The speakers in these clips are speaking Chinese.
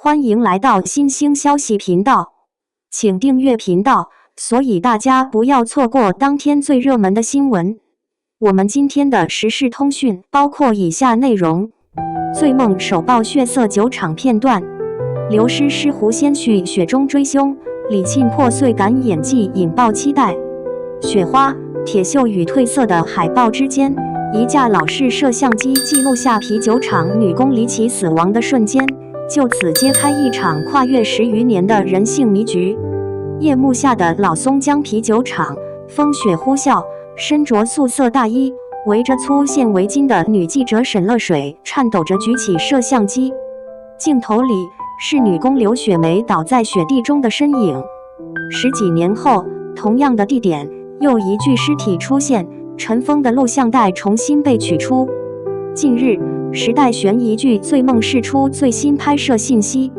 歡迎來到新興消息頻道，請訂閱頻道，所以大家不要錯過當天最熱門的新聞。我們今天的時事通訊包括以下內容：醉夢首曝血色酒場片段，劉詩詩胡先煦雪中追兇，李沁破碎感演技引爆期待。雪花、鐵鏽與褪色的海報之間，一架老式攝像機記錄下啤酒廠女工離奇死亡的瞬間，就此揭開一場跨越10餘年的人性迷局。夜幕下的老松江啤酒廠，風雪呼嘯，身着素色大衣、圍着粗線圍巾的女記者沈樂水顫抖着舉起攝像機，鏡頭裡是女工劉雪梅倒在雪地中的身影。10幾年後，同樣的地點，又一具屍體出現，塵封的錄像帶重新被取出。近日，時代懸疑劇《醉夢》釋出最新拍攝信息。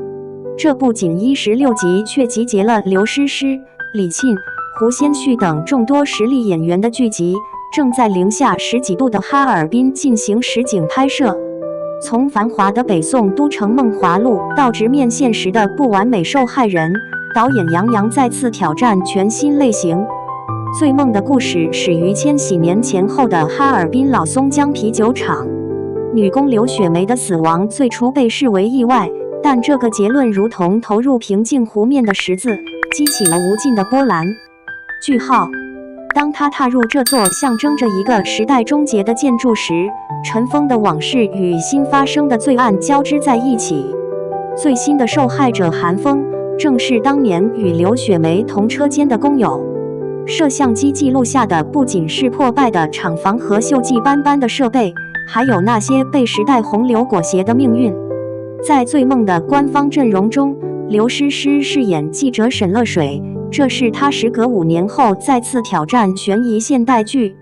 這部僅16集卻集結了劉詩詩、李沁、胡先煦等眾多實力演員的劇集，正在零下10幾度的哈爾濱進行實景拍攝。從繁華的北宋都城夢華錄到直面現實的不完美受害人，導演楊洋再次挑戰全新類型。《醉夢》的故事始於千禧年前後的哈爾濱老松江啤酒廠。女工劉雪梅的死亡最初被視為意外，但這個結論如同投入平靜湖面的石子，激起了無盡的波瀾。句號。當他踏入這座象徵着一個時代終結的建築時，塵封的往事與新發生的罪案交織在一起。最新的受害者韓風，正是當年與劉雪梅同車間的工友。攝像機記錄下的不僅是破敗的廠房和鏽跡斑斑的設備，還有那些被時代洪流裹挾的命運。在《醉夢》的官方陣容中，劉詩詩飾演記者沈樂水，這是她時隔5年後再次挑戰懸疑現代劇。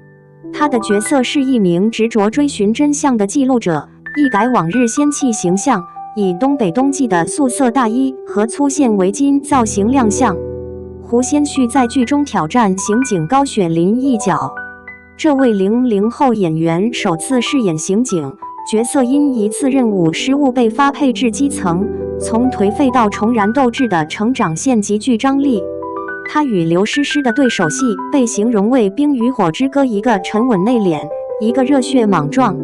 她的角色是一名執着追尋真相的記錄者，一改往日仙氣形象，以東北冬季的素色大衣和粗線圍巾造型亮相。胡先煦在劇中挑戰刑警高雪琳一角。這位00後演員首次飾演刑警，角色因一次任務失誤被發配至基層，從頹廢到重燃鬥志的成長線極具張力。他與劉詩詩的對手戲被形容為《冰與火之歌》，一個沉穩內斂，一個熱血莽撞。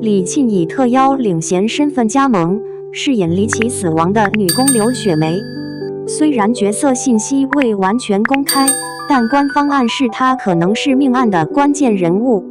李沁以特邀領銜身份加盟，飾演離奇死亡的女工劉雪梅。雖然角色信息未完全公開，但官方暗示他可能是命案的關鍵人物。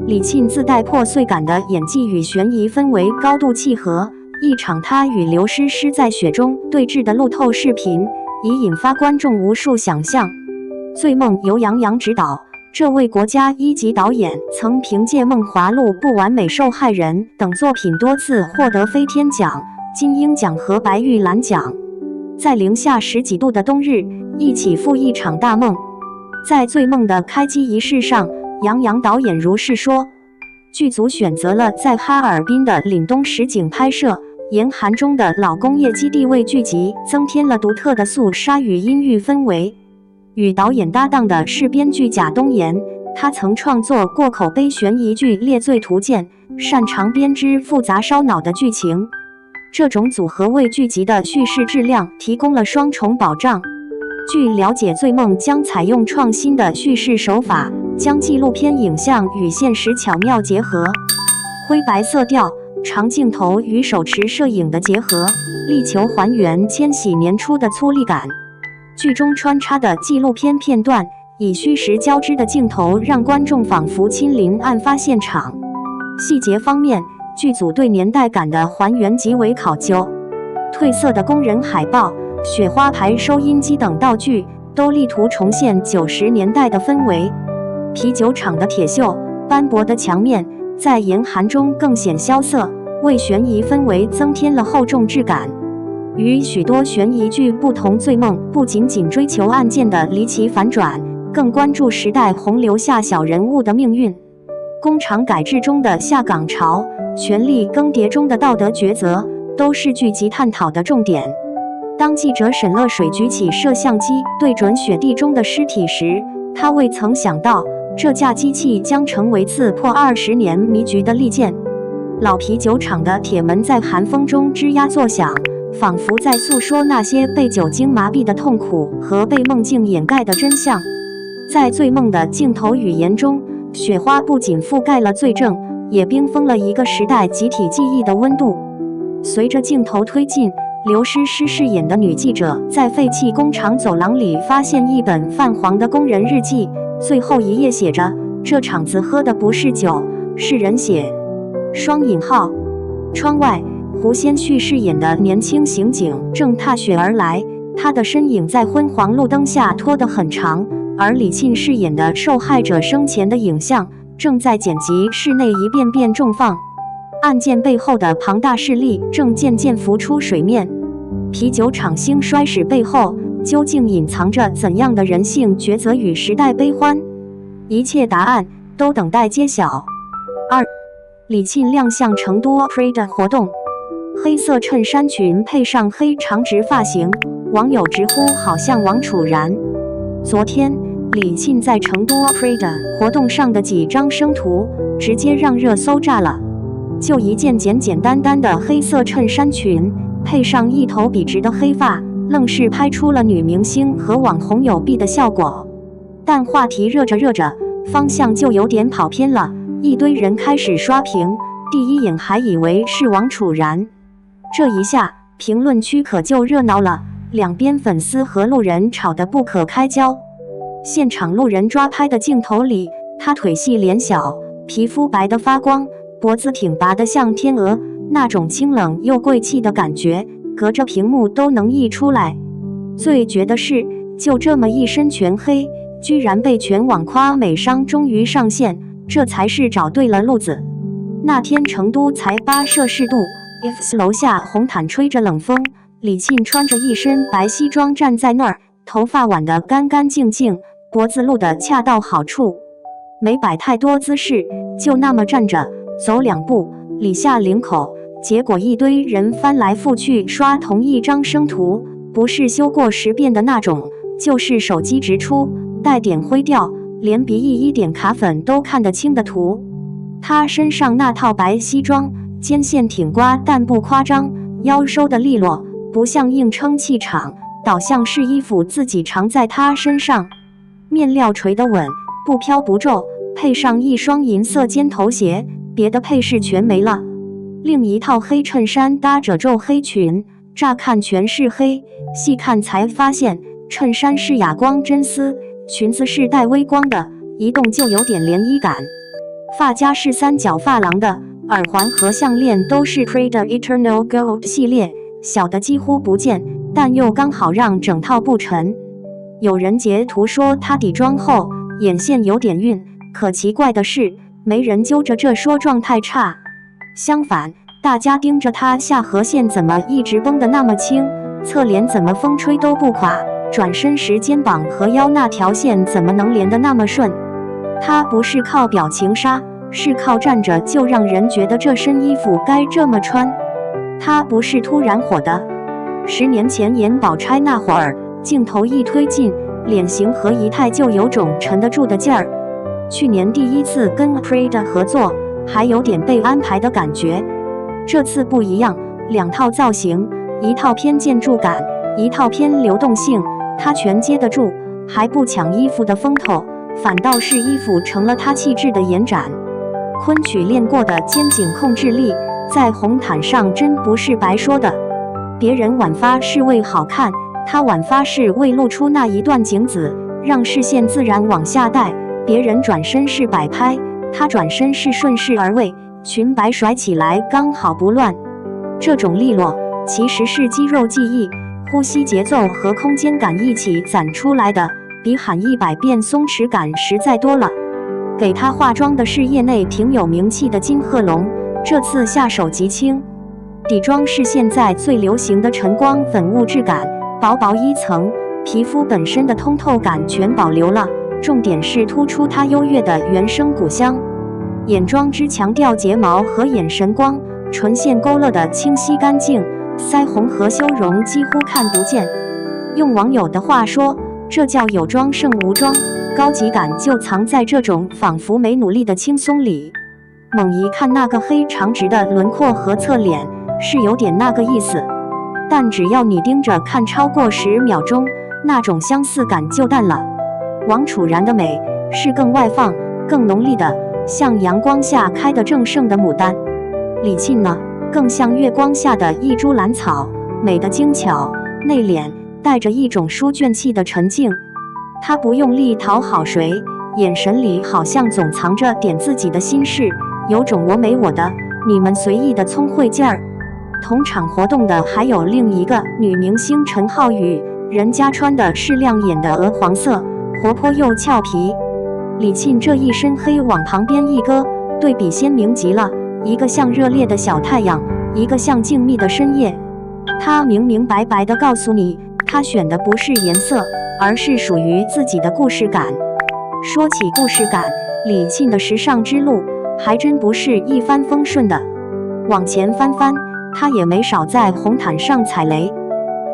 李沁自帶破碎感的演技與懸疑氛圍高度契合，一場他與劉詩詩在雪中對峙的路透視頻，已引發觀眾無數想象。《醉夢》由楊洋執導，這位國家1級導演曾憑借《夢華錄》《不完美受害人》等作品多次獲得飛天獎、金鷹獎和白玉蘭獎。在零下10幾度的冬日，一起赴一場大夢。在《醉夢》的開機儀式上，楊洋導演如是說：劇組選擇了在哈爾濱的凜冬實景拍攝，嚴寒中的老工業基地為劇集增添了獨特的肅殺與陰鬱氛圍。與導演搭檔的是編劇賈東岩，他曾創作過口碑懸疑劇《列罪圖鑑》，擅長編織複雜燒腦的劇情。這種組合為劇集的敘事質量提供了雙重保障。據了解，《醉夢》將採用創新的敘事手法，將紀錄片影像與現實巧妙結合，灰白色調、長鏡頭與手持攝影的結合，力求還原千禧年初的粗礪感。劇中穿插的紀錄片片段，以虛實交織的鏡頭讓觀眾仿佛親臨案發現場。細節方面，劇組對年代感的還原極為考究，褪色的工人海報、雪花牌收音機等道具都力圖重現90年代的氛圍。啤酒廠的鐵鏽、斑駁的牆面在嚴寒中更顯蕭瑟，為懸疑氛圍增添了厚重質感。與許多懸疑劇不同，《醉夢》不僅僅追求案件的離奇反轉，更關注時代洪流下小人物的命運。工廠改制中的下崗潮，權力更迭中的道德抉擇，都是劇集探討的重點。當記者沈樂水舉起攝像機對準雪地中的屍體時，他未曾想到，這架機器將成為刺破20年迷局的利劍。老啤酒廠的鐵門在寒風中吱呀作響，仿佛在訴說那些被酒精麻痹的痛苦和被夢境掩蓋的真相。在醉夢的鏡頭語言中，雪花不僅覆蓋了罪證，也冰封了一個時代集體記憶的溫度。隨着鏡頭推進，劉詩詩飾演的女記者在廢棄工廠走廊裡發現一本泛黃的工人日記，最後一頁寫着：“這廠子喝的不是酒，是人血。”雙引號。窗外，胡先煦飾演的年輕刑警正踏雪而來，他的身影在昏黃路燈下拖得很長，而李沁飾演的受害者生前的影像正在剪輯室內一遍遍重放。案件背後的龐大勢力正漸漸浮出水面。啤酒廠興衰史背後究竟隱藏着怎樣的人性抉擇與時代悲歡？一切答案都等待揭曉。2. 李沁亮相成都 Pride 活動，黑色襯衫裙配上黑長直髮型，網友直呼好像王楚然。昨天，李沁在成都 Pride 活動上的幾張生圖，直接讓熱搜炸了。就一件簡簡單單的黑色襯衫裙，配上一頭筆直的黑髮，愣是拍出了女明星和網紅有弊的效果。但話題熱着熱着，方向就有點跑偏了，一堆人開始刷屏，第一眼還以為是王楚然。這一下，評論區可就熱鬧了，兩邊粉絲和路人吵得不可開交。現場路人抓拍的鏡頭裡，她腿細臉小，皮膚白得發光，脖子挺拔得像天鵝，那種清冷又貴氣的感覺，隔着屏幕都能溢出來。最絕的是，就這麼一身全黑，居然被全網誇美商終於上線，這才是找對了路子。那天成都才8攝氏度，IFS 樓下紅毯吹着冷風，李沁穿着一身白西裝站在那兒，頭髮挽得乾乾淨淨，脖子露得恰到好處，沒擺太多姿勢，就那麼站着，走2步，理下領口，結果一堆人翻來覆去刷同一張生圖，不是修過10遍的那種，就是手機直出，帶點灰調，連鼻翼一點卡粉都看得清的圖。他身上那套白西裝，肩線挺刮但不誇張，腰收得利落，不像硬撐氣場，倒像是衣服自己藏在他身上。面料垂得穩，不飄不皺，配上一雙銀色尖頭鞋，別的配飾全沒了。另一套黑襯衫搭着皺黑裙，乍看全是黑，細看才發現襯衫是啞光真絲，裙子是帶微光的，一動就有點漣漪感。髮夾是3角髮廊的，耳環和項鏈都是 Prada Eternal Gold 系列，小的幾乎不見，但又剛好讓整套不沉。有人截圖說她底妝後眼線有點暈，可奇怪的是，沒人揪着這說狀態差。相反，大家盯着她下頜線怎麼一直繃得那麼輕，側臉怎麼風吹都不垮，轉身時肩膀和腰那條線怎麼能連得那麼順。她不是靠表情殺，是靠站着就讓人覺得這身衣服該這麼穿。她不是突然火的，10年前演寶釵那會兒，鏡頭一推進，臉型和儀態就有種沉得住的勁兒。去年第一次跟 Prada 合作，還有點被安排的感覺。這次不一樣，2套造型，一套偏建築感，一套偏流動性，她全接得住，還不搶衣服的風頭，反倒是衣服成了她氣質的延展。昆曲練過的肩頸控制力，在紅毯上真不是白說的。別人晚發是為好看，她晚發是為露出那一段頸子，讓視線自然往下帶。別人轉身是擺拍，她轉身是順勢而為，裙擺甩起來剛好不亂。這種利落其實是肌肉記憶、呼吸節奏和空間感一起攢出來的，比喊100遍鬆弛感實在多了。給她化妝的是業內挺有名氣的金賀龍，這次下手極輕。底妝是現在最流行的晨光粉霧質感，薄薄一層，皮膚本身的通透感全保留了，重點是突出她優越的原生古香。眼妝之強調睫毛和眼神光，唇線勾勒得清晰乾淨，腮紅和修容幾乎看不見。用網友的話說，這叫有妝勝無妝，高級感就藏在這種仿佛沒努力的輕鬆裡。猛一看那個黑長直的輪廓和側臉，是有點那個意思。但但只要你盯着看超過10秒鐘，那種相似感就淡了。王楚然的美是更外放、更濃麗的，像陽光下開的正盛的牡丹。李沁呢，更像月光下的一株蘭草，美得精巧、內斂，帶着一種書卷氣的沉靜。她不用力討好誰，眼神裡好像總藏着點自己的心事，有種我沒我的，你們隨意的聰慧勁兒。同場活動的還有另一個女明星陳浩宇，人家穿的是亮眼的鵝黃色，活潑又俏皮。李沁這一身黑往旁邊一擱，對比鮮明極了，一個像熱烈的小太陽，一個像靜謐的深夜。她明明白白地告訴你，她選的不是顏色，而是屬於自己的故事感。說起故事感，李沁的時尚之路還真不是一帆風順的。往前翻翻，她也沒少在紅毯上踩雷。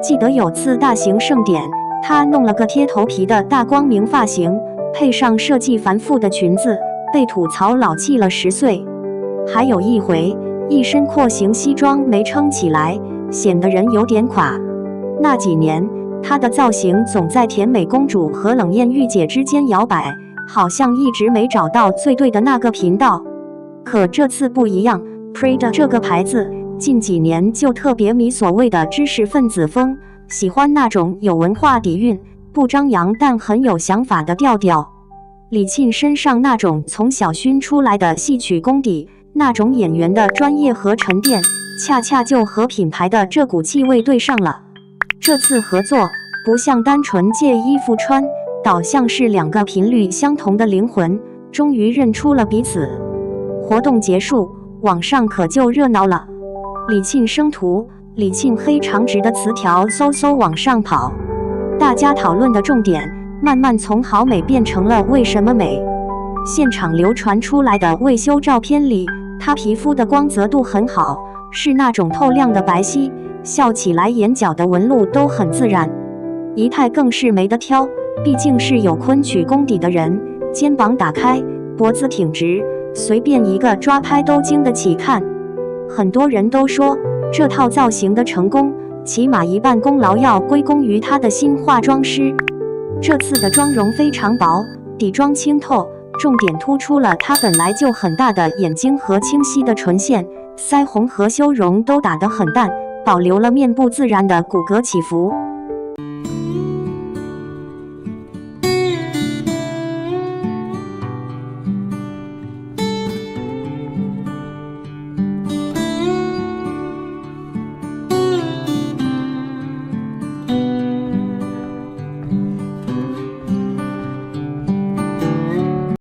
記得有次大型盛典，她弄了個貼頭皮的大光明髮型，配上設計繁複的裙子，被吐槽老氣了10歲。還有一回，一身廓形西裝沒撐起來，顯得人有點垮。那幾年，她的造型總在甜美公主和冷豔御姐之間搖擺，好像一直沒找到最對的那個頻道。可這次不一樣， Prada 這個牌子近幾年就特別迷所謂的知識分子風，喜歡那種有文化底蘊、不張揚但很有想法的調調。李沁身上那種從小熏出來的戲曲功底，那種演員的專業和沉澱，恰恰就和品牌的這股氣味對上了。這次合作不像單純借衣服穿，倒像是兩個頻率相同的靈魂，終於認出了彼此。活動結束，網上可就熱鬧了。李沁生圖，李沁黑長直的詞條嗖嗖往上跑，大家討論的重點慢慢從好美變成了為什麼美。現場流傳出來的未修照片裡，她皮膚的光澤度很好，是那種透亮的白皙，笑起來眼角的紋路都很自然。儀態更是沒得挑，畢竟是有昆曲功底的人，肩膀打開，脖子挺直，隨便一個抓拍都經得起看。很多人都說，這套造型的成功，起碼一半功勞要歸功於她的新化妝師。這次的妝容非常薄，底妝清透，重點突出了她本來就很大的眼睛和清晰的唇線，腮紅和修容都打得很淡，保留了面部自然的骨骼起伏。